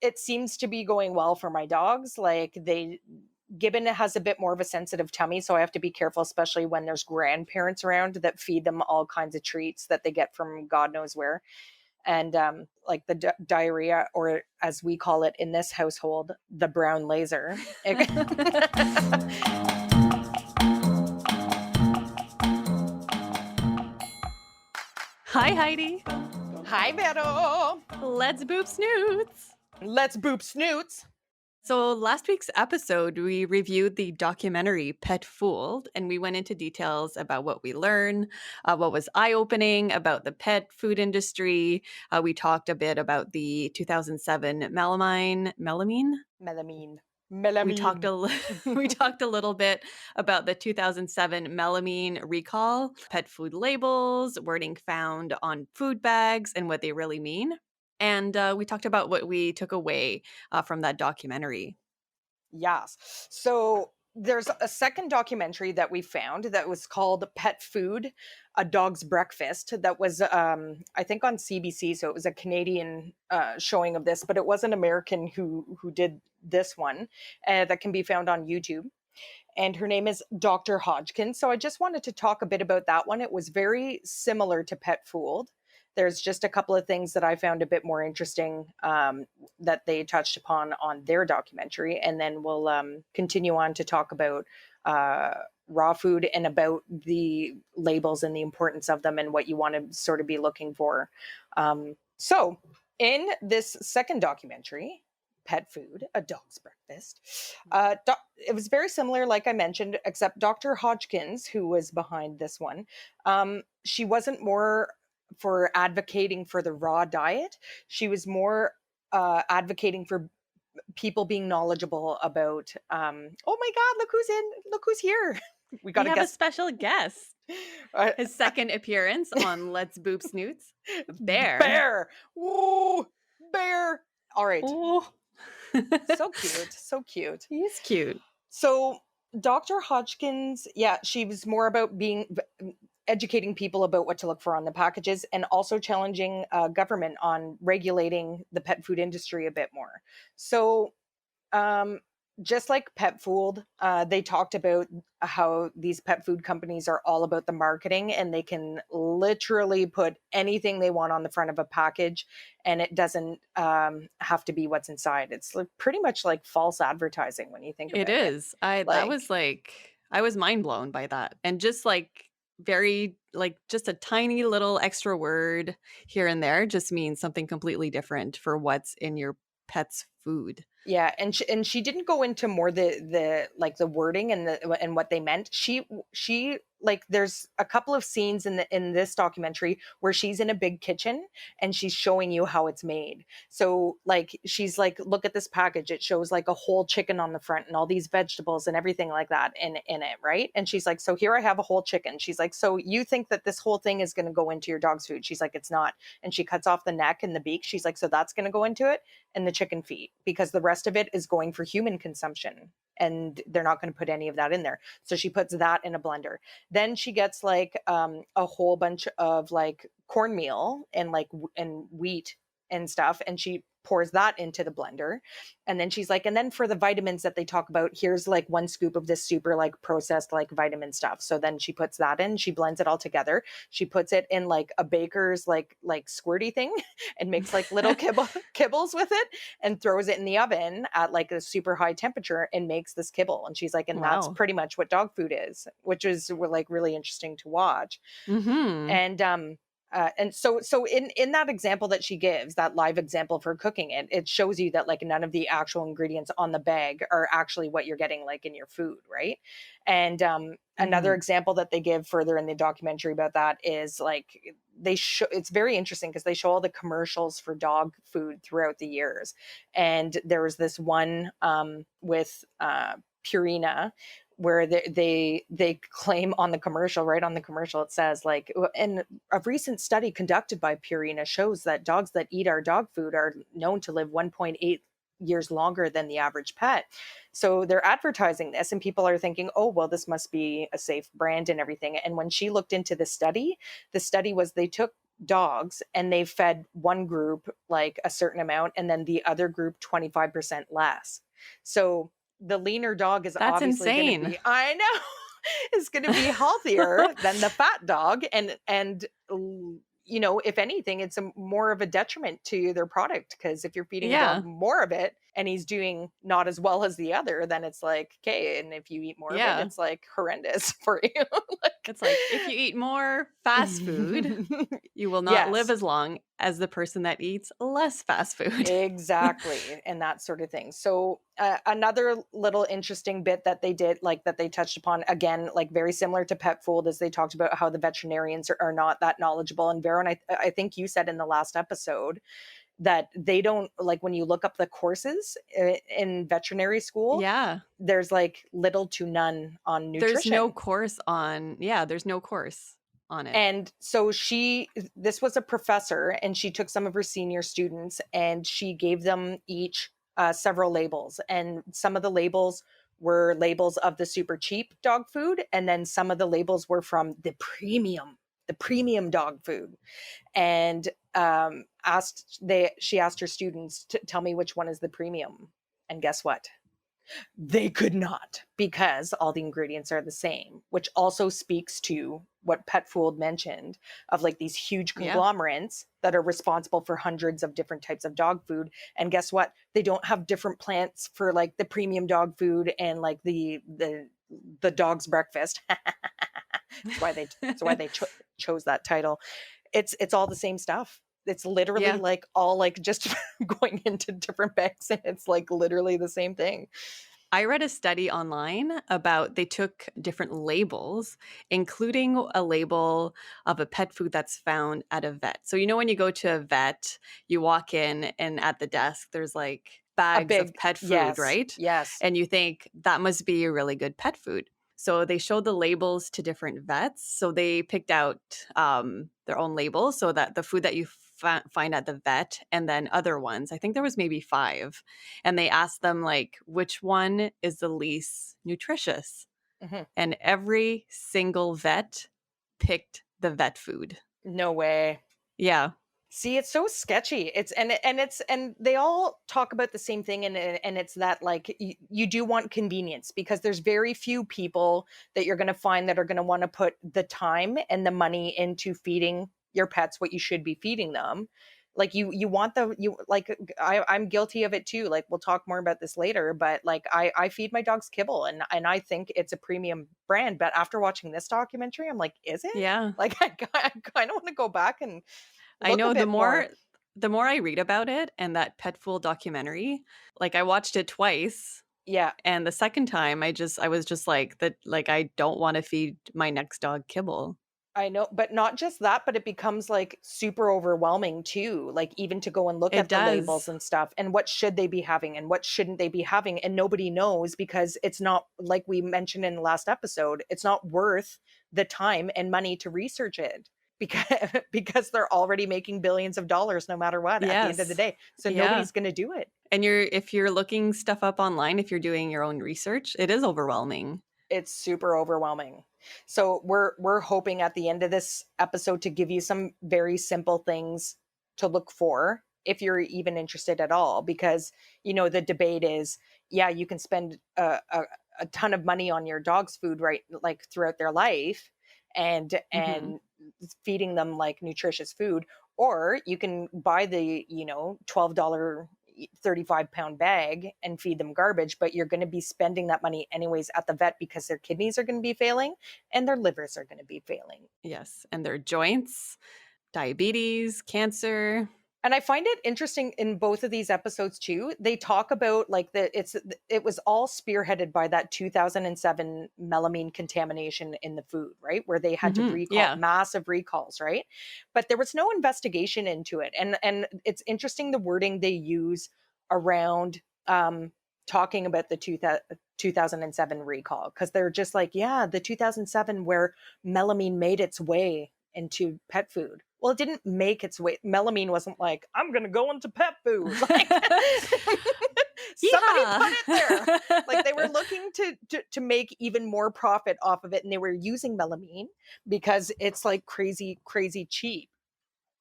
it seems to be going well for my dogs. Like Gibbon has a bit more of a sensitive tummy, so I have to be careful, especially when there's grandparents around that feed them all kinds of treats that they get from God knows where. And like the diarrhea, or as we call it in this household, the brown laser. Hi, Heidi. Hi, Vero. Let's boop snoots. Let's boop snoots. So last week's episode, we reviewed the documentary Pet Fooled, and we went into details about what we learned, what was eye-opening about the pet food industry. We talked a bit about the 2007 melamine. We talked we talked a little bit about the 2007 melamine recall, pet food labels, wording found on food bags, and what they really mean. And we talked about what we took away from that documentary. Yes. So there's a second documentary that we found that was called Pet Food, A Dog's Breakfast, that was, I think, on CBC. So it was a Canadian showing of this, but it was an American who did this one that can be found on YouTube. And her name is Dr. Hodgkins. So I just wanted to talk a bit about that one. It was very similar to Pet Fooled. There's just a couple of things that I found a bit more interesting that they touched upon on their documentary. And then we'll continue on to talk about raw food and about the labels and the importance of them and what you want to sort of be looking for. So in this second documentary, Pet Food, A Dog's Breakfast. It was very similar, like I mentioned, except Dr. Hodgkins, who was behind this one, she wasn't more for advocating for the raw diet. She was more advocating for people being knowledgeable about, oh my God, look who's here. We have a special guest. His second appearance on Let's Boop Snoots. Bear. Ooh, Bear. All right. Ooh. So cute. So cute. He's cute. So Dr. Hodgkins, yeah, she was more about educating people about what to look for on the packages and also challenging government on regulating the pet food industry a bit more. So just like Pet Fooled, they talked about how these pet food companies are all about the marketing and they can literally put anything they want on the front of a package and it doesn't have to be what's inside. It's pretty much like false advertising when you think about it. It is. I was mind blown by that. And just just a tiny little extra word here and there just means something completely different for what's in your pet's food. Yeah, and she didn't go into more the wording and what they meant. She like there's a couple of scenes in this documentary where she's in a big kitchen and she's showing you how it's made. So like she's like, look at this package. It shows like a whole chicken on the front and all these vegetables and everything like that in it, right? And she's like, so here I have a whole chicken. She's like, so you think that this whole thing is going to go into your dog's food? She's like, it's not. And she cuts off the neck and the beak. She's like, so that's going to go into it and the chicken feet because the rest of it is going for human consumption and they're not going to put any of that in there. So she puts that in a blender. Then she gets like a whole bunch of like cornmeal and and wheat and stuff. And she pours that into the blender. And then she's like, and then for the vitamins that they talk about, here's like 1 scoop of this super like processed like vitamin stuff. So then she puts that in, she blends it all together. She puts it in like a baker's like squirty thing and makes like little kibbles with it and throws it in the oven at like a super high temperature and makes this kibble. And she's like, and that's pretty much what dog food is, which is like really interesting to watch. Mm-hmm. And so in that example that she gives, that live example for cooking it, it shows you that like none of the actual ingredients on the bag are actually what you're getting like in your food, right? And another example that they give further in the documentary about that is like it's very interesting because they show all the commercials for dog food throughout the years. And there was this one with Purina where they claim on the commercial, right on the commercial, it says like, and a recent study conducted by Purina shows that dogs that eat our dog food are known to live 1.8 years longer than the average pet. So they're advertising this and people are thinking, oh, well, this must be a safe brand and everything. And when she looked into the study was they took dogs, and they fed one group like a certain amount and then the other group 25% less. So the leaner dog is That's obviously going to insane. be, I know, is going to be healthier than the fat dog, and if anything, it's more of a detriment to their product, because if you're feeding a dog Yeah. more of it and he's doing not as well as the other, then it's like, okay, and if you eat more of it, Yeah. it's like horrendous for you. Like, It's like if you eat more fast food, you will not live yes. as long as the person that eats less fast food. Exactly, and that sort of thing. So, another little interesting bit that they did, like that they touched upon, again, like very similar to Pet Food, is they talked about how the veterinarians are not that knowledgeable. And Vero, and I think you said in the last episode that they don't, like, when you look up the courses in veterinary school, Yeah. there's like little to none on nutrition. There's no course on it. And so this was a professor, and she took some of her senior students and she gave them each several labels. And some of the labels were labels of the super cheap dog food. And then some of the labels were from the premium dog food. And she asked her students to tell me which one is the premium. And guess what? They could not, because all the ingredients are the same, which also speaks to what Pet Food mentioned of like these huge Yeah. conglomerates that are responsible for hundreds of different types of dog food. And guess what? They don't have different plants for like the premium dog food and like the dog's breakfast. That's why they chose that title. It's all the same stuff. It's literally Yeah. like all like just going into different bags, and it's like literally the same thing. I read a study online about they took different labels, including a label of a pet food that's found at a vet. So, when you go to a vet, you walk in and at the desk, there's like A bags of big pet food, yes, right? yes. And you think that must be a really good pet food. So they showed the labels to different vets. So they picked out their own labels so that the food that you find at the vet and then other ones, I think there was maybe five, and they asked them like which one is the least nutritious, Mhm. and every single vet picked the vet food. No way. Yeah. See, it's so sketchy. And they all talk about the same thing, and it's that like you do want convenience, because there's very few people that you're going to find that are going to want to put the time and the money into feeding your pets what you should be feeding them. Like you want the you like I'm guilty of it too. Like we'll talk more about this later, but like I feed my dogs kibble, and I think it's a premium brand. But after watching this documentary, I'm like, is it? Yeah. Like I kind of want to go back and I look a know the bit more. more the more I read about it and that pet food documentary, like I watched it twice. Yeah, And the second time I was just like that, like I don't want to feed my next dog kibble. I know, but not just that, but it becomes like super overwhelming too. Like even to go and look It at the labels does. and stuff, and what should they be having and what shouldn't they be having, and nobody knows, because it's not, like we mentioned in the last episode, it's not worth the time and money to research it, because because they're already making billions of dollars no matter what at the end of the Yes. day. So Yeah. nobody's going to do it. And if you're looking stuff up online, if you're doing your own research, it is overwhelming. It's super overwhelming. So we're hoping at the end of this episode to give you some very simple things to look for if you're even interested at all, because the debate is, yeah, you can spend a ton of money on your dog's food, right, like throughout their life, Mhm. and feeding them like nutritious food, or you can buy the $12 35-pound bag and feed them garbage, but you're going to be spending that money anyways at the vet, because their kidneys are going to be failing and their livers are going to be failing. Yes, and their joints, diabetes, cancer. And I find it interesting in both of these episodes too. They talk about like it was all spearheaded by that 2007 melamine contamination in the food, right? Where they had to recall, Yeah. massive recalls, right? But there was no investigation into it. And it's interesting the wording they use around talking about the 2007 recall, because they're just like, yeah, the 2007 where melamine made its way into pet food. Well, it didn't make its way. Melamine wasn't like, I'm going to go into pet food. Like somebody Yeah. put it there. Like they were looking to make even more profit off of it, and they were using melamine because it's like crazy cheap.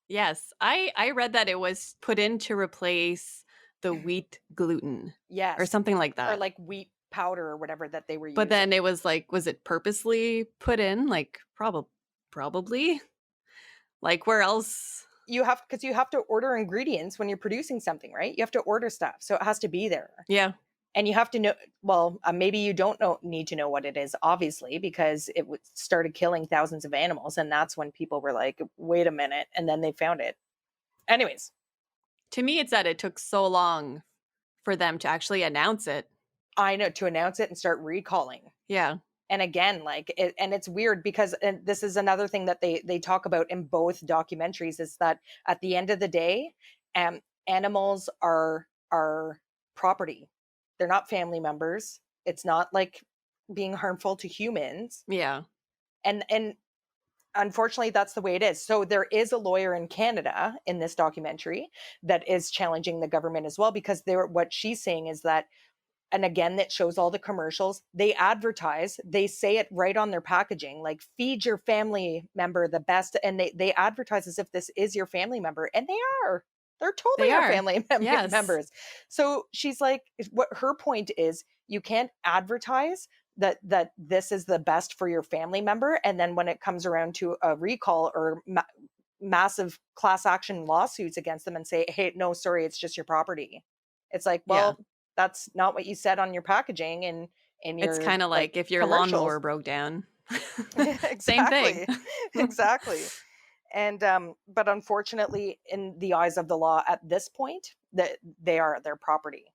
Yes. I read that it was put in to replace the wheat gluten or Yes. something like Or that. like wheat powder or whatever that they were But using. then it was like, was it purposely put in? Like, probably? Like, where else? You have, because you have to order ingredients when you're producing something, right? You have to order stuff, so it has to be there. Yeah. And you have to know, well, maybe you don't need to know what it is, obviously, because it started killing thousands of animals, and that's when people were like, "Wait a minute," and then they found it. Anyways, To me, it's that it took so long for them to actually announce it. I know, to announce it and start recalling. Yeah. And again, like it, and it's weird because, and this is another thing that they talk about in both documentaries, is that at the end of the day, um animals are property. They're not family members. It's not like being harmful to humans. Yeah. And unfortunately, that's the way it is. So there is a lawyer in Canada in this documentary that is challenging the government as well, because they're, what she's saying is that, and again, that shows all the commercials, they advertise, they say it right on their packaging, like, feed your family member the best, and they advertise as if this is your family member, and they are. They're totally They our are. family Yes. members. So she's like, what her point is, you can't advertise that this is the best for your family member, and then when it comes around to a recall or massive class action lawsuits against them and say, hey, no, sorry, it's just your property. It's like, Yeah. well, that's not what you said on your packaging and in It's your kinda like like if your lawnmower commercials. broke down. Same thing. Exactly. Exactly. And but unfortunately, in the eyes of the law at this point, that they are their property.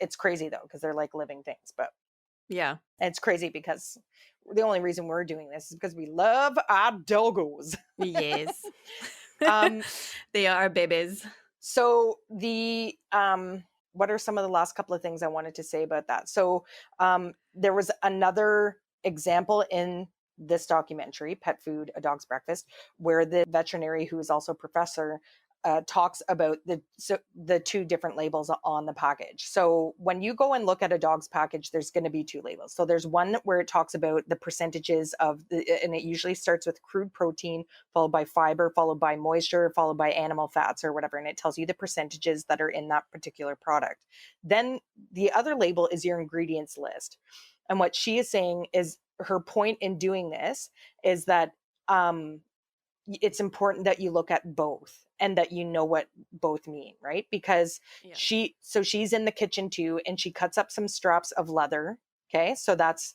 It's crazy though, because they're like living things, but Yeah. it's crazy because the only reason we're doing this is because we love our doggos. Yes. um They are babies. So what are some of the last couple of things I wanted to say about that? So there was another example in this documentary, Pet Food, A Dog's Breakfast, where the veterinary, who is also a professor, talks about the two different labels on the package. So when you go and look at a dog's package, there's going to be two labels. So there's one where it talks about the percentages of the, and it usually starts with crude protein, followed by fiber, followed by moisture, followed by animal fats or whatever. And it tells you the percentages that are in that particular product. Then the other label is your ingredients list. And what she is saying is, her point in doing this is that um, it's important that you look at both and that you know what both mean, right? Because Yes. she's in the kitchen too, and she cuts up some straps of leather. Okay, so that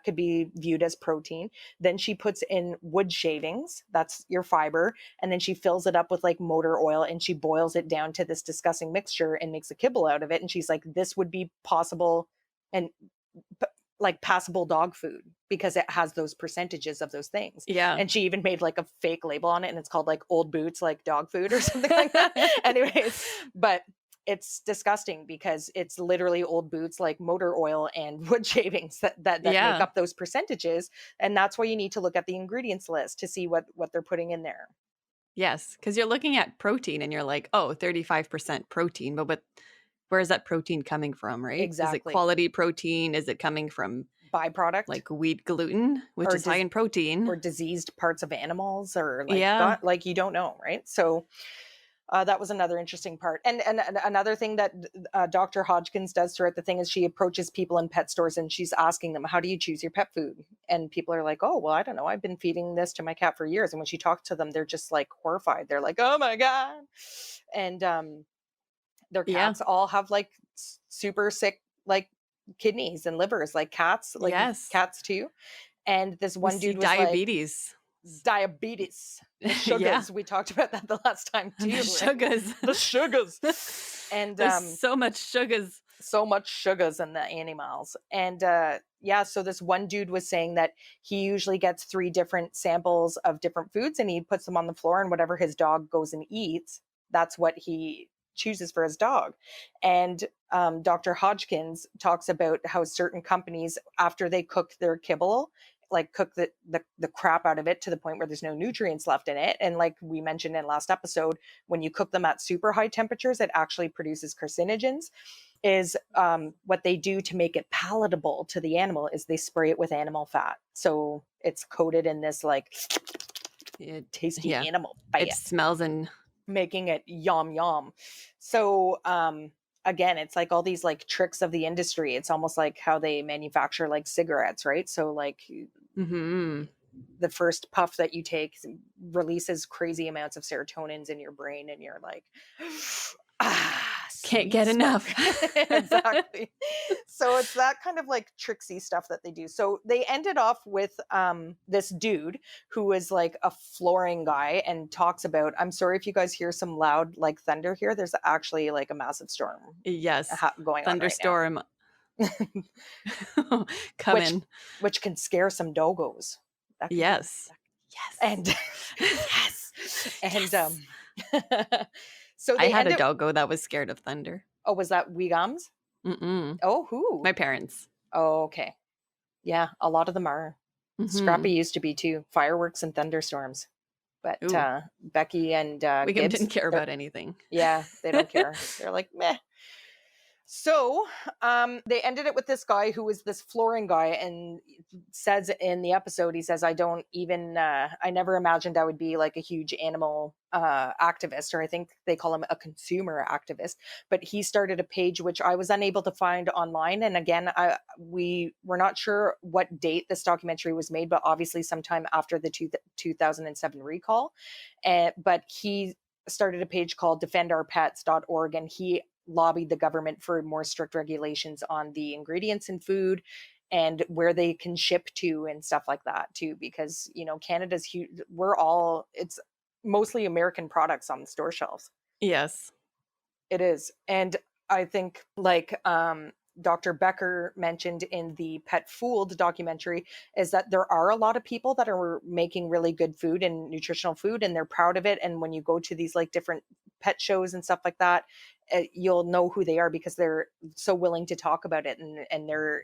could be viewed as protein. Then she puts in wood shavings, that's your fiber, and then she fills it up with like motor oil, and she boils it down to this disgusting mixture and makes a kibble out of it. And she's like, this would be possible and like passable dog food because it has those percentages of those things. Yeah. And she even made like a fake label on it, and it's called like old boots like dog food or something like that. Anyways, but it's disgusting because it's literally old boots like motor oil and wood shavings that make Yeah. up those percentages. And that's why you need to look at the ingredients list to see what they're putting in there. Yes, because you're looking at protein and you're like, "Oh, 35% protein," but where is that protein coming from, right? Is it Exactly. quality protein? Is it coming from, Byproduct like, wheat gluten, which or is high in protein? or diseased parts of animals, or like Yeah. God, like you don't know, right? So that was another interesting part. And another thing that Dr. Hodgkins does throughout the thing is she approaches people in pet stores and she's asking them, how do you choose your pet food? And people are like, oh, well, I don't know. I've been feeding this to my cat for years. And when she talks to them, they're just like horrified. They're like, oh my God. And their Yeah. cats all have like super sick, like kidneys and livers, like Yes. cats too. And this We one see dude was like, diabetes. diabetes, the Yeah. sugars. We talked about that the last time The too, right? sugars. The sugars. And There's so much sugars. so much sugars in the animals. And yeah, so this one dude was saying that he usually gets 3 different samples of different foods, and he puts them on the floor, and whatever his dog goes and eats, that's what he chooses for his dog. And Dr. Hodgkins talks about how certain companies, after they cook their kibble, like cook the crap out of it to the point where there's no nutrients left in it. And like we mentioned in last episode, when you cook them at super high temperatures, it actually produces carcinogens. Is what they do to make it palatable to the animal is they spray it with animal fat. So it's coated in this like It, tasty yeah, animal it fat, smells and making it yum yum. So again, it's like all these like tricks of the industry. It's almost like how they manufacture like cigarettes, right? So like mhm. the first puff that you take releases crazy amounts of serotonins in your brain, and you're like, ah, Can't sweet get smoke. enough. Exactly. So it's that kind of like tricksy stuff that they do. So they ended off with this dude who is like a flooring guy and talks about, I'm sorry if you guys hear some loud like thunder here, there's actually like a massive storm Yes. going on right now. Thunderstorm which coming. which can scare some doggos. That could be Yes. that, Yes. and yes. And Yes. so I they had end a it. doggo that was scared of thunder. Oh, was that Wiggums? Mm-mm. Oh, who? My parents. Oh, okay. Yeah, a lot of them are. Scrappy Mhm. used to be too. Fireworks and thunderstorms. But Ooh, Becky and Wiggum didn't Gibbs, care they're, about anything. yeah, they don't care. They're like, meh. So they ended it with this guy who was this flooring guy, and says in the episode, he says, I don't even, I never imagined I would be like a huge animal activist, or I think they call him a consumer activist. But he started a page which I was unable to find online. And again, we were not sure what date this documentary was made, but obviously sometime after the 2007 recall. But he started a page called defendourpets.org, and he lobbied the government for more strict regulations on the ingredients in food and where they can ship to and stuff like that too, because Canada's huge. We're all, it's mostly American products on the store shelves. Yes. It is. And I think like Dr. Becker mentioned in the Pet Fooled documentary, is that there are a lot of people that are making really good food and nutritional food, and they're proud of it. And when you go to these like different pet shows and stuff like that, you'll know who they are because they're so willing to talk about it, and they're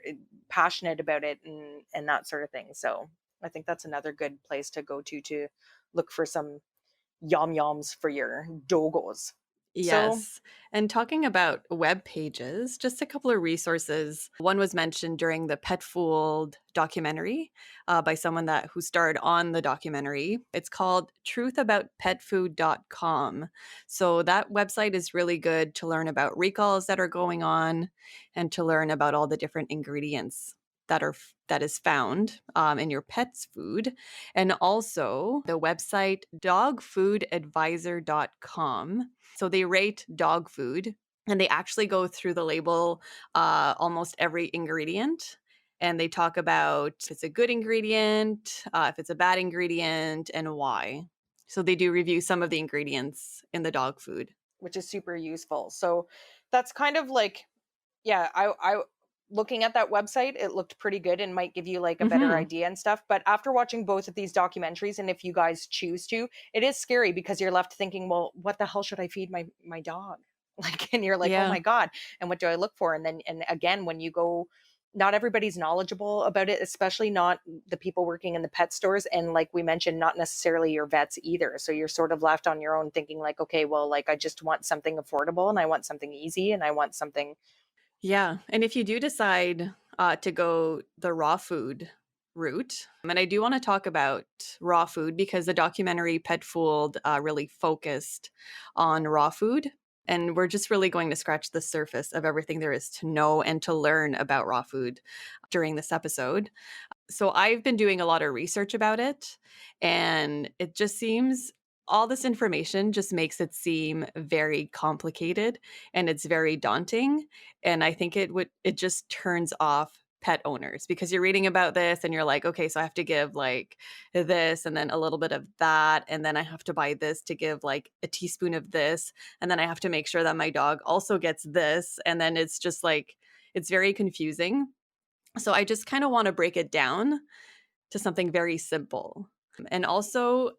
passionate about it, and that sort of thing. So I think that's another good place to go to look for some yum yums for your doggos. So Yes. And talking about web pages, just a couple of resources. One was mentioned during the Pet Fooled documentary by someone that who starred on the documentary. It's called truthaboutpetfood.com. So that website is really good to learn about recalls that are going on and to learn about all the different ingredients that is found in your pet's food. And also the website dogfoodadvisor.com. So they rate dog food, and they actually go through the label, almost every ingredient. And they talk about if it's a good ingredient, if it's a bad ingredient, and why. So they do review some of the ingredients in the dog food. which is super useful. So that's kind of like, yeah, I looking at that website, it looked pretty good and might give you like a better Hmm. idea and stuff. But after watching both of these documentaries, and if you guys choose to, it is scary because you're left thinking, well, what the hell should I feed my dog? Like, and you're like, oh Yeah. my God, and what do I look for? And then, and again, when you go, not everybody's knowledgeable about it, especially not the people working in the pet stores. And like we mentioned, not necessarily your vets either. So you're sort of left on your own thinking like, okay, well, like I just want something affordable, and I want something easy, and I want something. Yeah. And if you do decide to go the raw food route, and I do want to talk about raw food because the documentary Pet Fooled really focused on raw food. And we're just really going to scratch the surface of everything there is to know and to learn about raw food during this episode. So I've been doing a lot of research about it, and it just seems all this information just makes it seem very complicated and it's very daunting. And I think it just turns off pet owners because you're reading about this and you're like, okay, so I have to give like this and then a little bit of that. And then I have to buy this to give like a teaspoon of this. And then I have to make sure that my dog also gets this. And then it's just like, it's very confusing. So I just kind of want to break it down to something very simple. And also,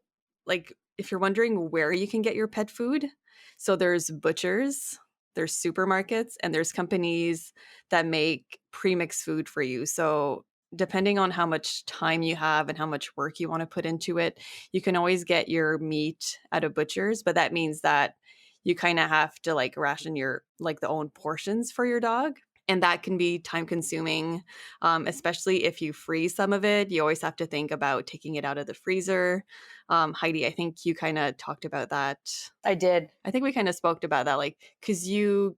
like, if you're wondering where you can get your pet food, so there's butchers, there's supermarkets, and there's companies that make premixed food for you. So depending on how much time you have and how much work you want to put into it, you can always get your meat at a butcher's, but that means that you kind of have to like ration your like the own portions for your dog. And that can be time consuming, especially if you freeze some of it. You always have to think about taking it out of the freezer. Heidi, I think you kind of talked about that. I did. I think we kind of spoke about that, like, because you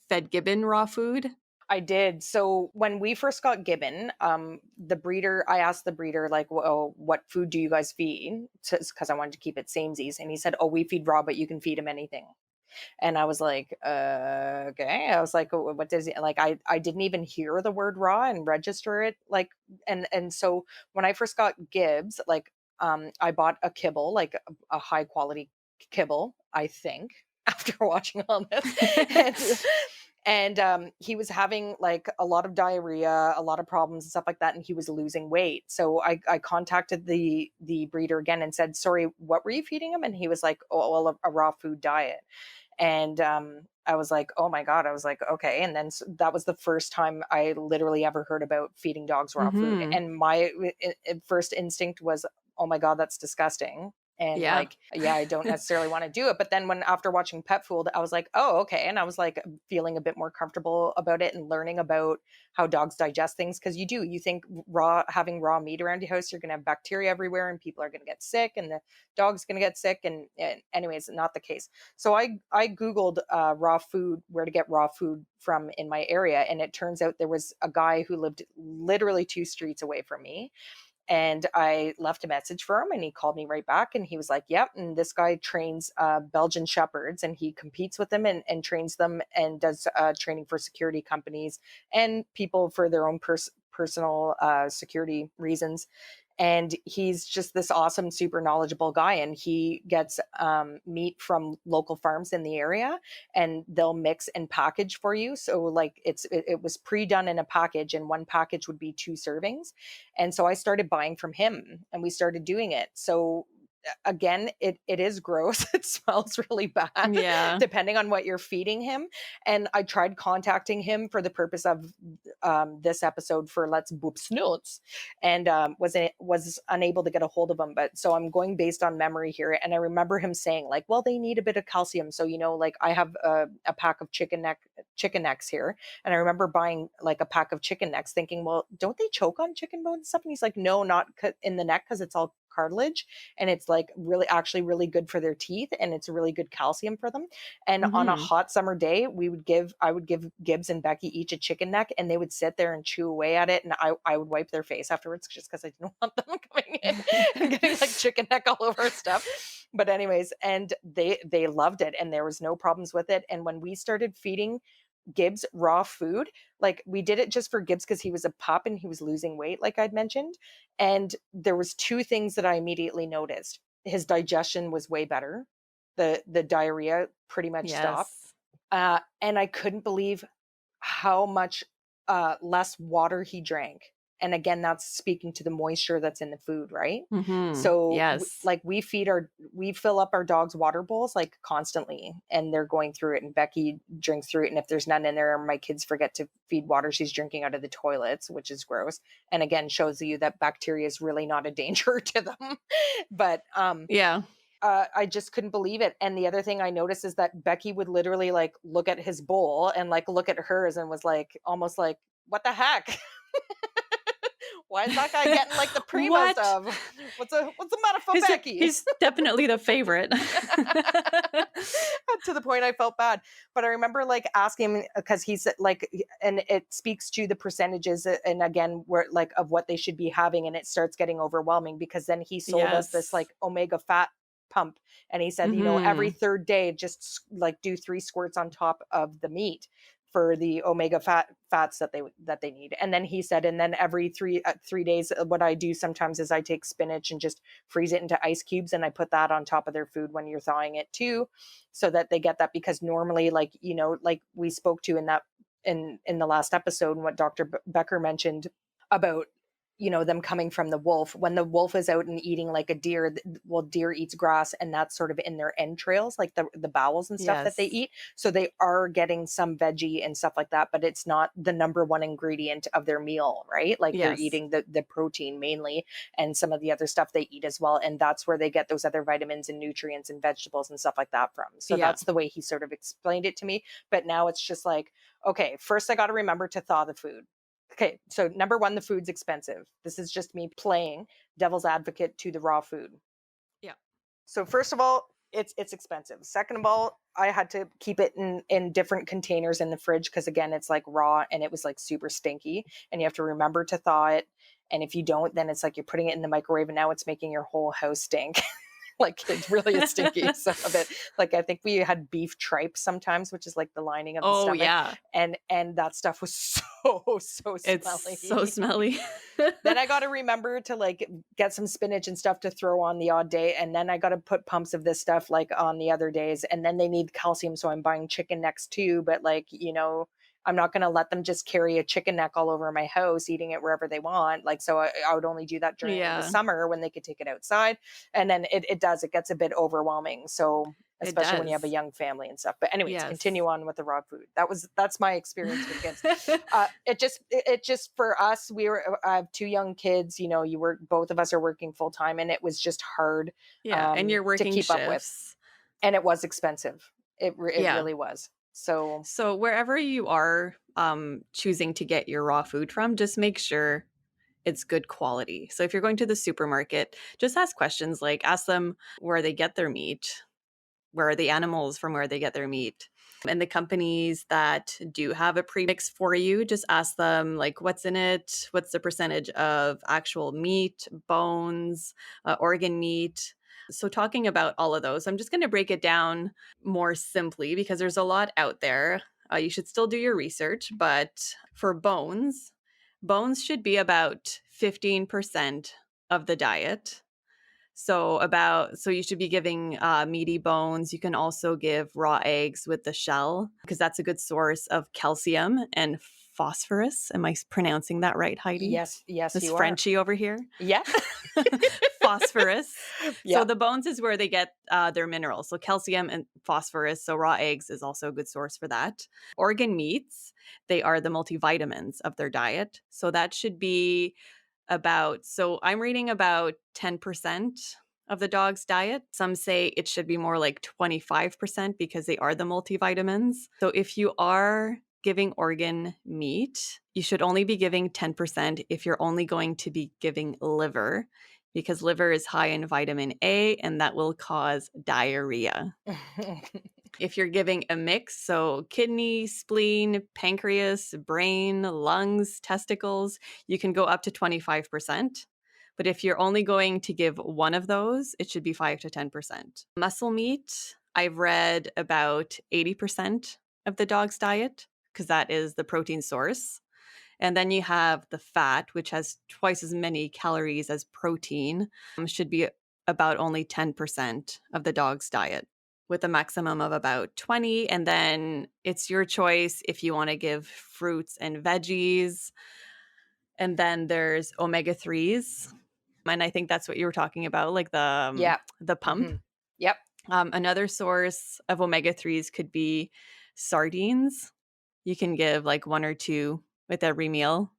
fed Gibbon raw food. I did. So when we first got Gibbon, the breeder, I asked the breeder, like, well, what food do you guys feed? Because I wanted to keep it samesies. And he said, oh, we feed raw, but you can feed him anything. And I was like, okay. I was like, what does it like? I didn't even hear the word raw and register it. Like, and so when I first got Gibbs, like, I bought a kibble, like a high quality kibble, I think, after watching all this. And he was having like a lot of diarrhea, a lot of problems and stuff like that, and he was losing weight. So I contacted the breeder again and said, sorry, what were you feeding him? And he was like, oh, well, a raw food diet. And I was like, oh my god. I was like, okay. And then that was the first time I literally ever heard about feeding dogs raw food, Hmm. and my first instinct was, oh my god, that's disgusting. And Yeah. like, yeah, I don't necessarily want to do it. But then when after watching Pet Food, I was like, oh, okay. And I was like feeling a bit more comfortable about it and learning about how dogs digest things. Cause you think having raw meat around your house, you're going to have bacteria everywhere and people are going to get sick and the dog's going to get sick. And anyways, not the case. So I Googled raw food, where to get raw food from in my area. And it turns out there was a guy who lived literally 2 streets away from me, and I left a message for him and he called me right back and he was like, yep. And this guy trains Belgian Shepherds and he competes with them and trains them and does training for security companies and people for their own personal security reasons. And he's just this awesome, super knowledgeable guy. And he gets meat from local farms in the area, and they'll mix and package for you. So like it was pre-done in a package, and one package would be 2 servings. And so I started buying from him, and we started doing it. So again, it is gross. It smells really bad Yeah. depending on what you're feeding him. And I tried contacting him for the purpose of this episode for Let's Boop Snoots, and was unable to get a hold of him. But so I'm going based on memory here, and I remember him saying like, well, they need a bit of calcium. So like I have a pack of chicken necks here, and I remember buying like a pack of chicken necks, thinking, well, don't they choke on chicken bones and stuff? And he's like, no, not in the neck, because it's all cartilage, and it's like really actually really good for their teeth, and it's really good calcium for them. And on a Hmm. hot summer day, I would give Gibbs and Becky each a chicken neck, and they would sit there and chew away at it, and I would wipe their face afterwards just because I didn't want them coming in and getting like chicken neck all over stuff. But anyways, and they loved it, and there was no problems with it. And when we started feeding Gibbs raw food, like we did it just for Gibbs because he was a pup and he was losing weight, like I'd mentioned. And there was 2 things that I immediately noticed. His digestion was way better. The diarrhea pretty much stopped. Yes. And I couldn't believe how much less water he drank. And again, that's speaking to the moisture that's in the food, right? Hmm. So, Yes. like we fill up our dogs' water bowls like constantly, and they're going through it. And Becky drinks through it. And if there's none in there, my kids forget to feed water, she's drinking out of the toilets, which is gross. And again, shows you that bacteria is really not a danger to them. But Yeah. I just couldn't believe it. And the other thing I noticed is that Becky would literally like look at his bowl and like look at hers and was like almost like, what the heck? Why is that guy getting like the primo What? stuff? What's the matter for He's Becky? he's definitely the favorite. To the point I felt bad. But I remember like asking him because he's like, and it speaks to the percentages and again, where like of what they should be having. And it starts getting overwhelming because then he sold us this Yes. like omega fat pump. And he said, every Mhm. third day, just like do 3 squirts on top of the meat for the omega fats that they need. And then he said, and then every 3 days, what I do sometimes is I take spinach and just freeze it into ice cubes, and I put that on top of their food when you're thawing it too, so that they get that. Because normally, like like we spoke to in the last episode, and what Dr. Becker mentioned about them coming from the wolf. When the wolf is out and eating like a deer, well, deer eats grass, and that's sort of in their entrails, like the bowels and stuff that they Yes. eat. So they are getting some veggie and stuff like that, but it's not the number one ingredient of their meal, right? Like they're Yes. eating the protein mainly, and some of the other stuff they eat as well. And that's where they get those other vitamins and nutrients and vegetables and stuff like that from. So Yeah. that's the way he sort of explained it to me. But now it's just like, okay, first I got to remember to thaw the food. Okay, so number one, the food's expensive. This is just me playing devil's advocate to the raw food. Yeah. So first of all, it's expensive. Second of all, I had to keep it in different containers in the fridge because again, it's like raw and it was like super stinky, and you have to remember to thaw it. And if you don't, then it's like you're putting it in the microwave and now it's making your whole house stink. Like it really is stinky, some of it. Like I think we had beef tripe sometimes, which is like the lining of the Oh, stomach, yeah. and that stuff was so It's so smelly. smelly. Then I got to remember to like get some spinach and stuff to throw on the odd day, and then I got to put pumps of this stuff like on the other days, and then they need calcium, so I'm buying chicken necks too. But like I'm not going to let them just carry a chicken neck all over my house, eating it wherever they want. Like, so I would only do that during the Yeah, summer when they could take it outside. And then it gets a bit overwhelming. So, it especially when you have a does. young family and stuff. But anyways, Yes. continue on with the raw food. That's my experience with kids. It just for us, I have two young kids. You work, both of us are working full time, and it was just hard Yeah, and you're to working keep up with, shifts. and it was expensive. It Yeah. really was. So So wherever you are choosing to get your raw food from, just make sure it's good quality. So if you're going to the supermarket, just ask questions like ask them where they get their meat, where are the animals from where they get their meat. And the companies that do have a premix for you, just ask them like what's in it, what's the percentage of actual meat, bones, organ meat. So talking about all of those, I'm just going to break it down more simply because there's a lot out there. You should still do your research, but for bones, bones should be about 15% of the diet. So you should be giving meaty bones. You can also give raw eggs with the shell because that's a good source of calcium and phosphorus. Am I pronouncing that right, Heidi? yes, yes, This you are. Frenchie over here. Yeah. Phosphorus. So Yeah. the bones is where they get their minerals. So calcium and phosphorus. So raw eggs is also a good source for that. Organ meats, they are the multivitamins of their diet. So that should be so I'm reading about 10% of the dog's diet. Some say it should be more like 25% because they are the multivitamins. So if you are giving organ meat, you should only be giving 10% if you're only going to be giving liver because liver is high in vitamin A and that will cause diarrhea. If you're giving a mix, so kidney, spleen, pancreas, brain, lungs, testicles, you can go up to 25%. But if you're only going to give one of those, it should be 5 to 10%. Muscle meat, I've read about 80% of the dog's diet because that is the protein source. And then you have the fat, which has twice as many calories as protein, should be about only 10% of the dog's diet with a maximum of about 20. And then it's your choice if you want to give fruits and veggies. And then there's omega 3s. And I think that's what you were talking about, like Yeah. the pump. Hmm. Yep. Another source of omega 3s could be sardines. You can give like one or two with every meal.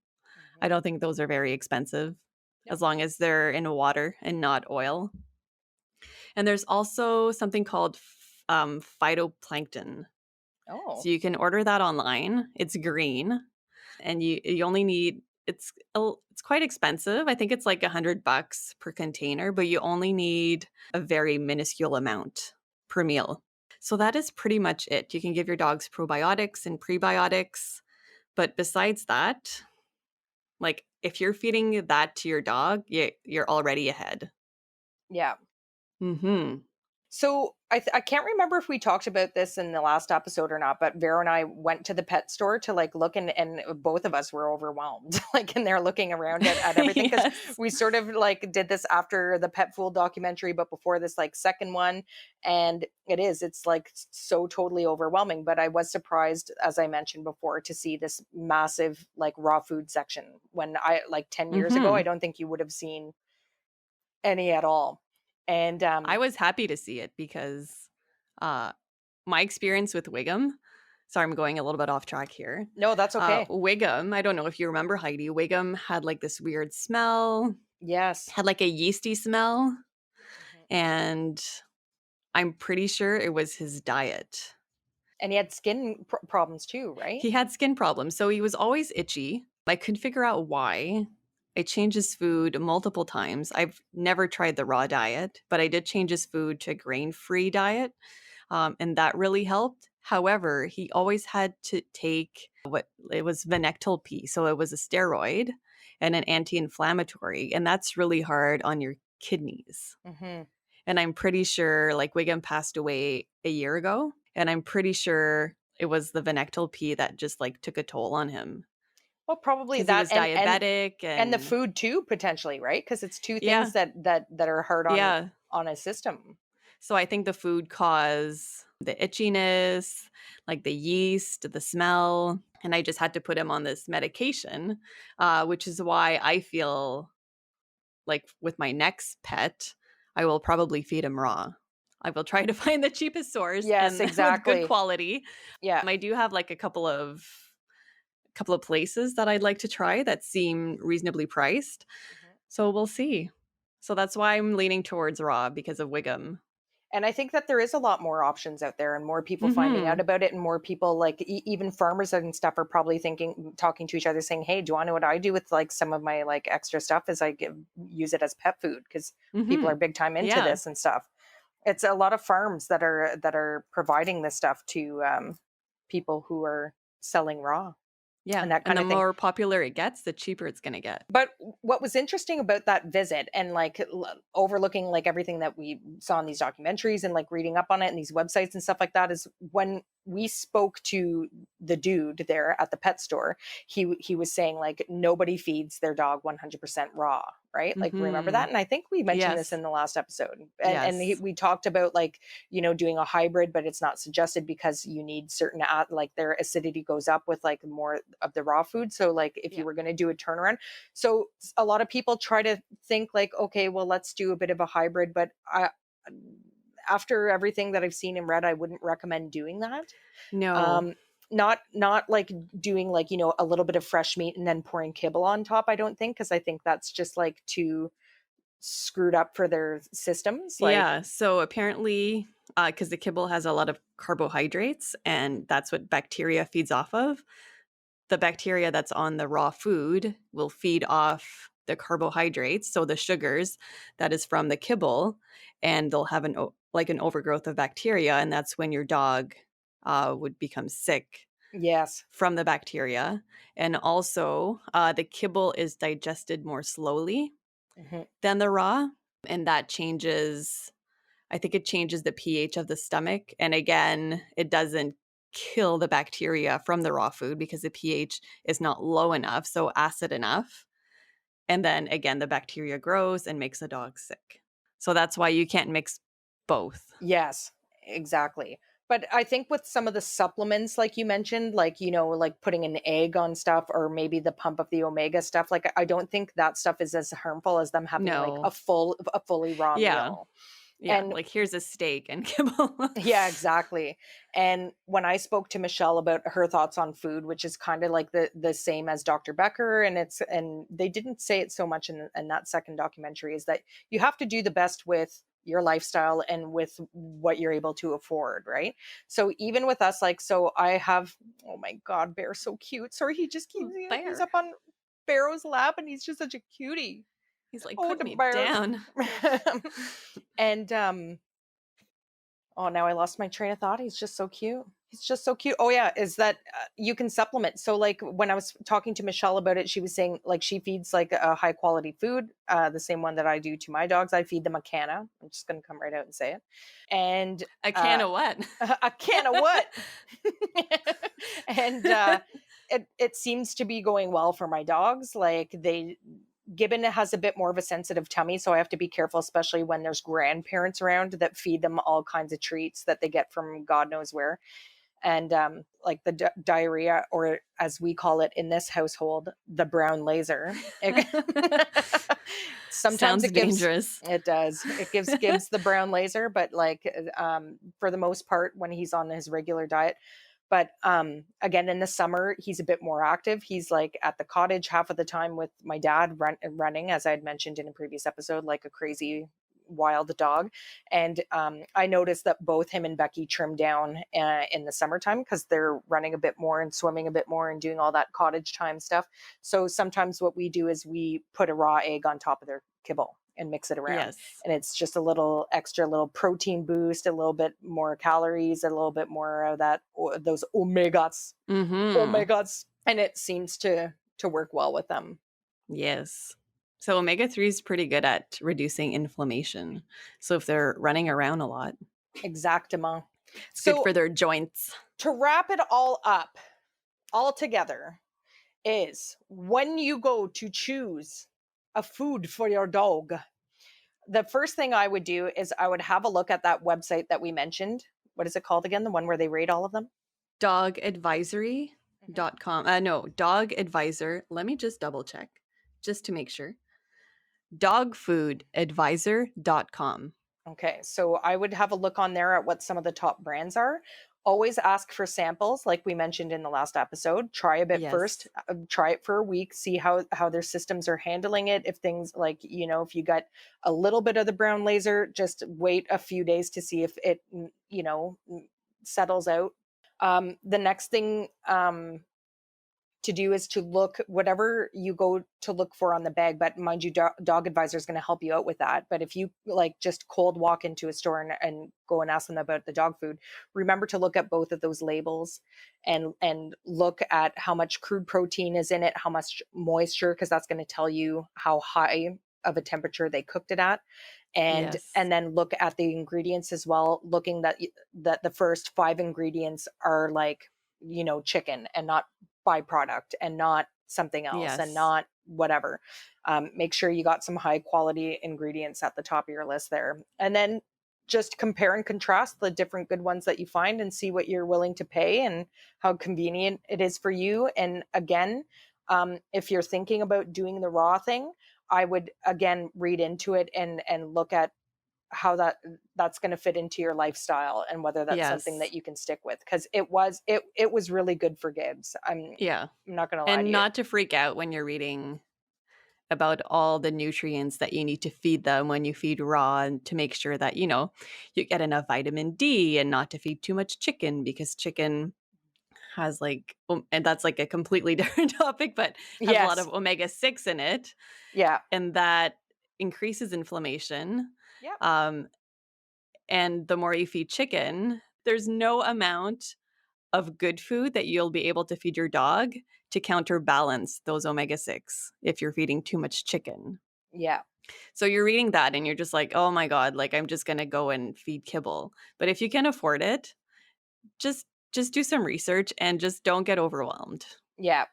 I Hmm. don't think those are very expensive Yep. as long as they're in water and not oil. And there's also something called phytoplankton. Oh. So you can order that online. It's green, and you only need it's quite expensive. I think it's like $100 per container, but you only need a very minuscule amount per meal. So that is pretty much it. You can give your dogs probiotics and prebiotics, but besides that, like if you're feeding that to your dog, you're already ahead. Yeah. Mhm. So I can't remember if we talked about this in the last episode or not, but Vero and I went to the pet store to like look, and both of us were overwhelmed, like in there looking around at everything, because Yes. we sort of like did this after the Pet Fool documentary, but before this like second one, and it's like so totally overwhelming. But I was surprised, as I mentioned before, to see this massive like raw food section when I like 10 years ago, I Mhm. don't think you would have seen any at all. And I was happy to see it because, uh, my experience with Wiggum, sorry, I'm going a little bit off track here. no, that's okay. Wiggum, I don't know if you remember Heidi, Wiggum had, like, this weird smell, Yes. had, like, a yeasty smell, Mhm. and I'm pretty sure it was his diet. And he had skin problems too, right? He had skin problems, so he was always itchy. I couldn't figure out why. I changed his food multiple times. I've never tried the raw diet, but I did change his food to grain-free diet, and that really helped. However, he always had to take what it was Venectal P, so it was a steroid and an anti-inflammatory, and that's really hard on your kidneys. Mhm. And I'm pretty sure, like, Wiggum passed away a year ago, and I'm pretty sure it was the Venectal P that just, like, took a toll on him Well, probably because he that, was diabetic and the and food too, potentially, right? Because it's 2 things yeah, that are hard yeah. on a system. So I think the food caused the itchiness, like the yeast, the smell, and I just had to put him on this medication, which is why I feel like with my next pet, I will probably feed him raw. I will try to find the cheapest source Yes, and with good exactly. quality. Yeah. I do have like a couple of places that I'd like to try that seem reasonably priced. Mhm. So we'll see. So that's why I'm leaning towards raw because of Wiggum. And I think that there is a lot more options out there and more people finding out Mhm. about it, and more people like even farmers and stuff are probably talking to each other saying, "Hey, do you want to know what I do with like some of my like extra stuff is use it as pet food because people are Mhm. big time into Yeah. this and stuff." It's a lot of farms that are providing this stuff to people who are selling raw Yeah. and that And kind the of thing. more popular it gets, the cheaper it's going to get. But what was interesting about that visit and like overlooking like everything that we saw in these documentaries and like reading up on it and these websites and stuff like that is when we spoke to the dude there at the pet store, he was saying like nobody feeds their dog 100% raw, right? Like remember that? Mhm. And I think we mentioned this Yes. in the last episode. And Yes. we talked about like, doing a hybrid, but it's not suggested because you need certain like their acidity goes up with like more of the raw food. So like if you Yeah. were going to do a turnaround, so a lot of people try to think like, okay, well, let's do a bit of a hybrid, but after everything that I've seen and read, I wouldn't recommend doing that. No. Um, not like doing like, a little bit of fresh meat and then pouring kibble on top, I don't think, because I think that's just like too screwed up for their systems. Like, Yeah, so apparently, because the kibble has a lot of carbohydrates, and that's what bacteria feeds off of, the bacteria that's on the raw food will feed off the carbohydrates, so the sugars that is from the kibble, and they'll have an overgrowth of bacteria, and that's when your dog, would become sick yes. from the bacteria, and also, the kibble is digested more slowly Mhm. than the raw, and that changes I think it changes the pH of the stomach, and again, it doesn't kill the bacteria from the raw food because the pH is not low enough, so acid enough, and then again, the bacteria grows and makes the dog sick. So that's why you can't mix both. Yes, exactly. But I think with some of the supplements, like you mentioned, like, like putting an egg on stuff or maybe the pump of the omega stuff, like I don't think that stuff is as harmful as them having like No. a fully raw Yeah. meal. Yeah, And like, here's a steak and kibble. yeah, exactly. And when I spoke to Michelle about her thoughts on food, which is kind of like the same as Dr. Becker, and they didn't say it so much in that second documentary, is that you have to do the best with your lifestyle and with what you're able to afford, right? So even with us, like, so I have, oh my God, Bear's so cute. Sorry, he just keeps, he's Bear. up on Barrow's lap and he's just such a cutie. He's like, Oh, "Put the me bear. down." And Oh, now I lost my train of thought. He's just so cute. He's just so cute. Oh yeah, is that you can supplement. So like when I was talking to Michelle about it, she was saying like she feeds like a high quality food, the same one that I do to my dogs. I feed them a canna. I'm just gonna come right out and say it. And A can of what? a can of what? And it seems to be going well for my dogs. Like they Gibbon has a bit more of a sensitive tummy, so I have to be careful, especially when there's grandparents around that feed them all kinds of treats that they get from God knows where. And like the diarrhea, or as we call it in this household, the brown laser. Sometimes Sounds it gives, dangerous. it does. It gives Gibbs the brown laser, but like for the most part, when he's on his regular diet. But again, in the summer, he's a bit more active. He's like at the cottage half of the time with my dad running, as I had mentioned in a previous episode, like a crazy wild dog. And I noticed that both him and Becky trim down in the summertime because they're running a bit more and swimming a bit more and doing all that cottage time stuff. So sometimes what we do is we put a raw egg on top of their kibble and mix it around, Yes. and it's just a little extra little protein boost, a little bit more calories, a little bit more of that those Mhm. omegas, and it seems to work well with them. Yes. So omega-3 is pretty good at reducing inflammation. So if they're running around a lot, Exactement. it's good for So their joints. to wrap it all up, all together, is when you go to choose a food for your dog, the first thing I would do is I would have a look at that website that we mentioned. What is it called again? The one where they rate all of them? Mhm. Dogadvisory.com. No, dog advisor. Let me just double check just to make sure. Dogfoodadvisor.com. Okay, so I would have a look on there at what some of the top brands are. Always ask for samples, like we mentioned in the last episode. Try a bit first. Yes. Try it for a week. See how their systems are handling it. If things like if you got a little bit of the brown laser, just wait a few days to see if it settles out. The next thing to do is to look whatever you go to look for on the bag, but mind you, dog advisor is going to help you out with that. But if you like just cold walk into a store and go and ask them about the dog food, remember to look at both of those labels and look at how much crude protein is in it, how much moisture, because that's going to tell you how high of a temperature they cooked it at. And Yes. then look at the ingredients as well, looking that the first five ingredients are like chicken and not byproduct and not something else and Yes. not whatever. Make sure you got some high quality ingredients at the top of your list there. And then just compare and contrast the different good ones that you find and see what you're willing to pay and how convenient it is for you. And again, if you're thinking about doing the raw thing, I would again read into it and look at how that's going to fit into your lifestyle and whether that's something Yes. that you can stick with, because it was really good for Gibbs. Yeah. I'm not going to lie to And you. not to freak out when you're reading about all the nutrients that you need to feed them when you feed raw, and to make sure that, you get enough vitamin D, and not to feed too much chicken because chicken has and that's like a completely different topic, but has a lot of Yes. omega-6 in it, Yeah. and that increases inflammation. Yep. Um, and the more you feed chicken, there's no amount of good food that you'll be able to feed your dog to counterbalance those omega-6 if you're feeding too much chicken. Yeah. So you're reading that and you're just like, "Oh my god, like I'm just going to go and feed kibble." But if you can afford it, just do some research and just don't get overwhelmed. Yeah.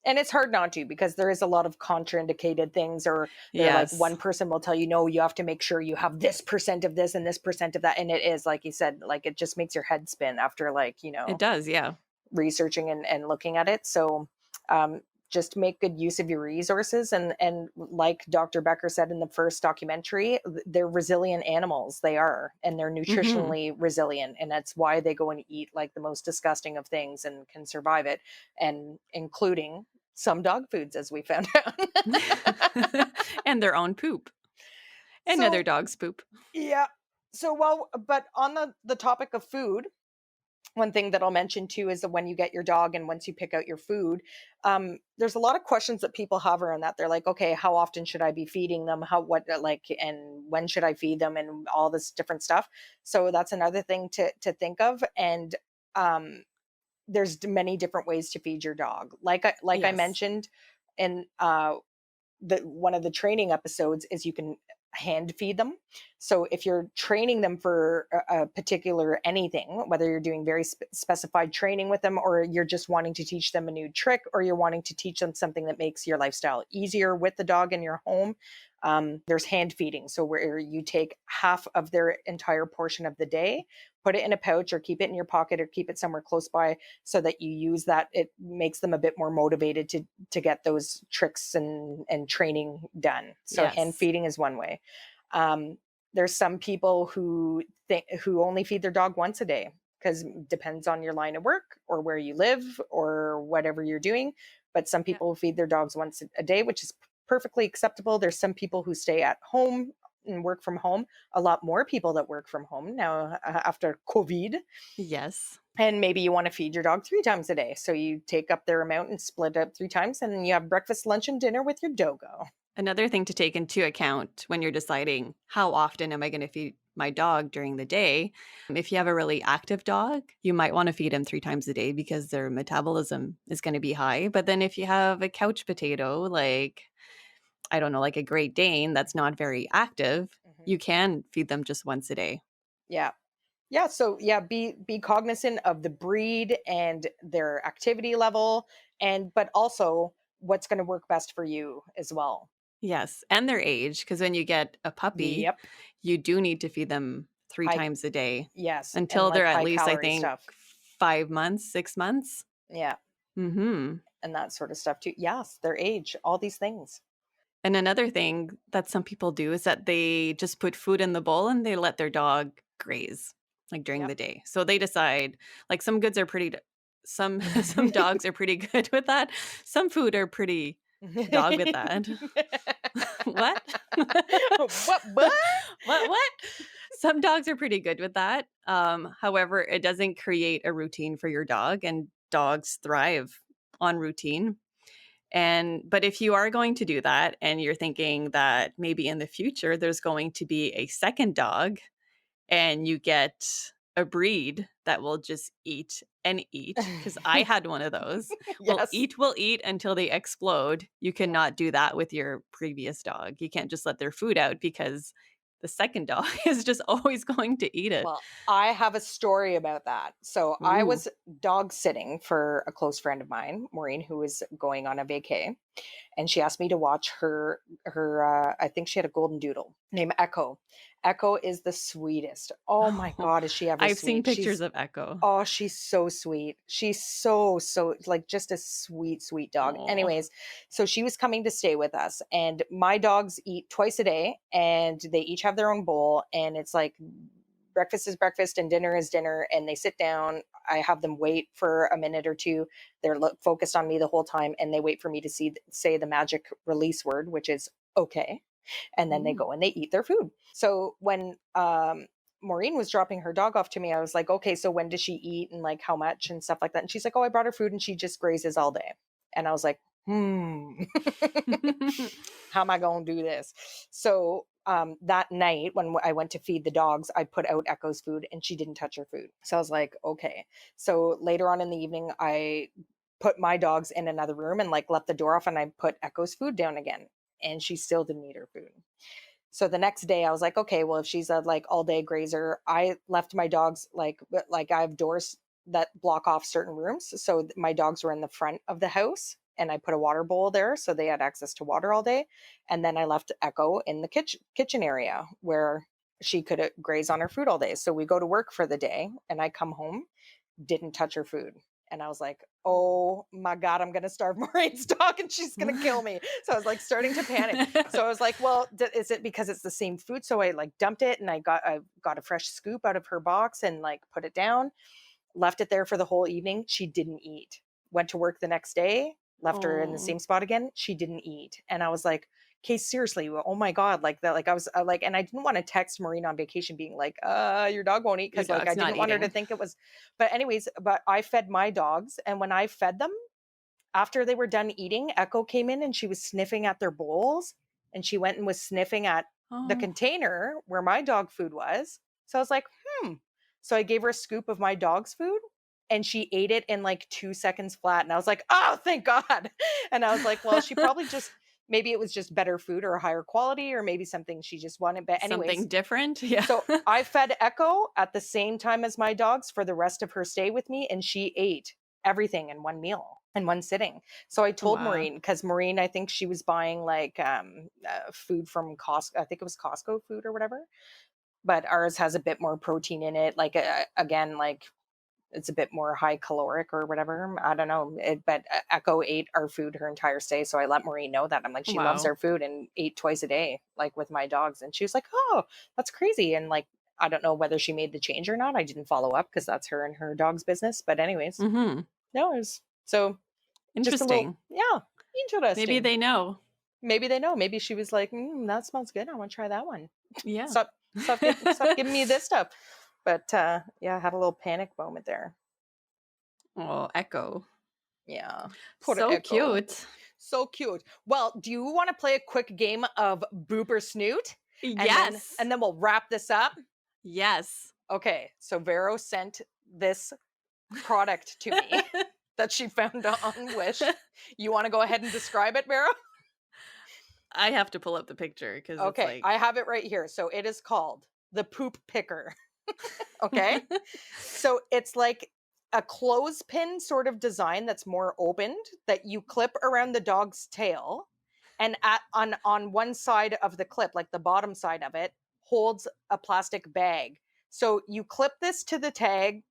And it's hard not to, because there is a lot of contraindicated things, or they're like Yes. one person will tell you, no, you have to make sure you have this percent of this and this percent of that. And it is like you said, like it just makes your head spin after It does, yeah. researching and looking at it. So um, just make good use of your resources. And like Dr. Becker said in the first documentary, they're resilient animals. They are, and they're Mhm. nutritionally resilient. And that's why they go and eat like the most disgusting of things and can survive it, and including some dog foods, as we found out. And their own poop. And other So dogs' poop. yeah. So well, but on the topic of food, One thing that I'll mention too is that when you get your dog and once you pick out your food, there's a lot of questions that people have around that. They're like, okay, how often should I be feeding them? And when should I feed them and all this different stuff. So that's another thing to think of. And um, there's many different ways to feed your dog. Like I Yes. mentioned, and the one of the training episodes is you can hand feed them. So if you're training them for a particular anything, whether you're doing very specified training with them, or you're just wanting to teach them a new trick, or you're wanting to teach them something that makes your lifestyle easier with the dog in your home, there's hand feeding. So where you take half of their entire portion of the day, put it in a pouch or keep it in your pocket or keep it somewhere close by so that you use that. It makes them a bit more motivated to get those tricks and training done. So hand Yes. feeding is one way. Um, there's some people who only feed their dog once a day because depends on your line of work or where you live or whatever you're doing. But some Yeah. people feed their dogs once a day, which is perfectly acceptable. There's some people who stay at home and work from home. A lot more people that work from home now after COVID, Yes. and maybe you want to feed your dog 3 times a day. So you take up their amount and split it up 3 times, and then you have breakfast, lunch, and dinner with your dogo. Another thing to take into account when you're deciding how often am I going to feed my dog during the day, if you have a really active dog, you might want to feed him 3 times a day because their metabolism is going to be high. But then if you have a couch potato, like, I don't know, like a Great Dane that's not very active, Mhm. you can feed them just once a day. Yeah. Yeah. So yeah, be cognizant of the breed and their activity level, and but also what's going to work best for you as well. Yes, and their age, because when you get a puppy, Yep. you do need to feed them 3 High. times a day Yes, and until they're like at high least, I calorie think, stuff. 5 months, 6 months. Yeah, Mhm. and that sort of stuff too. Yes, their age, all these things. And another thing that some people do is that they just put food in the bowl and they let their dog graze, like, during Yep. the day. So they decide like, some goods are pretty d some some dogs are pretty good with that. Some food are pretty dog with that. What? What? What? Some dogs are pretty good with that. However, it doesn't create a routine for your dog, and dogs thrive on routine. And but if you are going to do that and you're thinking that maybe in the future there's going to be a second dog and you get a breed that will just eat and eat, because I had one of those. Yes. Will eat until they explode. You Yeah. cannot do that with your previous dog. You can't just let their food out because the second dog is just always going to eat it. Well, I have a story about that. So I Ooh. was dog sitting for a close friend of mine, Maureen, who was going on a vacay, and she asked me to watch her. I think she had a golden doodle named Echo. Echo is the sweetest. Oh my Oh, god, is she ever I've seen sweet? pictures of Echo. She's so sweet. She's so like just a sweet, sweet dog. Oh. Anyways, so she was coming to stay with us, and my dogs eat twice a day, and they each have their own bowl, and it's like breakfast is breakfast and dinner is dinner, and they sit down. I have them wait for a minute or two. They're focused on me the whole time, and they wait for me to say the magic release word, which is okay, and then they Mm. go and they eat their food. So when Maureen was dropping her dog off to me, I was like, okay, so when does she eat and like how much and stuff like that? And she's like, oh, I brought her food and she just grazes all day. And I was like, how am I going to do this? So that night when I went to feed the dogs, I put out Echo's food and she didn't touch her food. So I was like, okay. So later on in the evening, I put my dogs in another room and like left the door off and I put Echo's food down again. And she still didn't eat her food. So the next day I was like, okay, well, if she's a like all day grazer, I left my dogs like I have doors that block off certain rooms. So my dogs were in the front of the house and I put a water bowl there so they had access to water all day. And then I left Echo in the kitchen area where she could graze on her food all day. So we go to work for the day and I come home, didn't touch her food. And I was like, oh my God, I'm going to starve Maureen's dog and she's going to kill me. So I was like starting to panic. So I was like, well, is it because it's the same food? So I like dumped it and I got a fresh scoop out of her box and like put it down, left it there for the whole evening. She didn't eat. Went to work the next day, left her in the Oh. same spot again. She didn't eat. And I was like, Okay, seriously, oh my God, like that, like I was like, and I didn't want to text Maureen on vacation being like, your dog won't eat, Your because like I dog's not didn't want her to eating. think it was, but anyways, but I fed my dogs, and when I fed them, after they were done eating, Echo came in and she was sniffing at their bowls, and she went and was sniffing at the Oh, container where my dog food was. So I was like, hmm. So I gave her a scoop of my dog's food, and she ate it in like 2 seconds flat. And I was like, oh, thank God. And I was like, well, she probably just, maybe it was just better food or higher quality, or maybe something she just wanted. But, something anyways, different? Yeah. so I fed Echo at the same time as my dogs for the rest of her stay with me, and she ate everything in one meal, in one sitting. So I told Wow. Maureen, because Maureen, I think she was buying like food from Costco. I think it was Costco food or whatever. But ours has a bit more protein in it. Like again, like it's a bit more high caloric or whatever. I don't know. But Echo ate our food her entire stay. So I let Maureen know that. I'm like, she loves Wow. our food and ate twice a day, like with my dogs. And she was like, oh, that's crazy. And like, I don't know whether she made the change or not. I didn't follow up because that's her and her dog's business. But, anyways, Mhm. no, it was so just a little, Interesting. yeah, Maybe interesting. they know. Maybe they know. Maybe she was like, that smells good. I want to try that one. Yeah. Stop giving me this stuff. But yeah, I had a little panic moment there. Oh, Echo. Yeah. Poor So Echo. cute. So cute. Well, do you want to play a quick game of Boop or Snoot? And then Yes. we'll wrap this up. Yes. Okay. So Vero sent this product to me that she found on Wish. You want to go ahead and describe it, Vero? I have to pull up the picture because it's Okay, I like have it right here. So it is called the Poop Picker. Okay. So it's like a clothespin sort of design that's more opened, that you clip around the dog's tail, and on one side of the clip, like the bottom side of it, holds a plastic bag. So you clip this to the tag,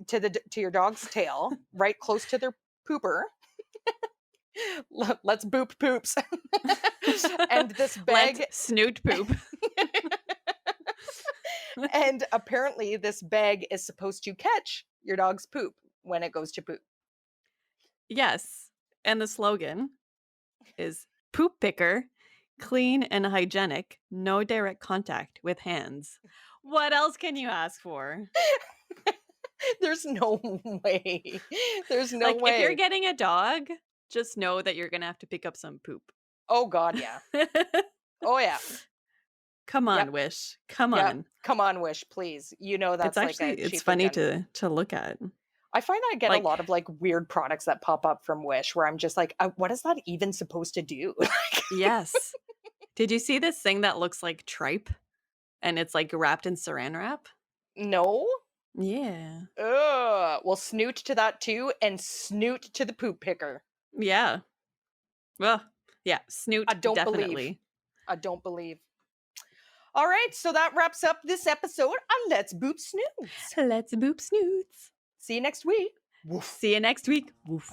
to your dog's tail, right close to their pooper. Let's boop poops. And this let's bag, snoot poop. and apparently this bag is supposed to catch your dog's poop when it goes to poop. Yes. And the slogan is poop picker, clean and hygienic, no direct contact with hands. What else can you ask for? There's no way. There's no Like, if you're way. getting a dog, just know that you're going to have to pick up some poop. Oh God, yeah. Oh yeah. Come Yep. on, Wish. Come Yep. on. Come on, Wish, please. You know It's that's like actually a it's cheaply funny done. to look at. I find I get a Like, lot of like weird products that pop up from Wish where I'm just like, what is that even supposed to do? yes. Did you see this thing that looks like tripe and it's like wrapped in saran wrap? No. Yeah. Ugh. Well, snoot to that too, and snoot to the poop picker. Yeah. Well, yeah, I snoot don't believe. definitely. I don't believe. All right, so that wraps up this episode on Let's Boop Snoots. Let's boop snoots. See you next week. Woof. See you next week. Woof.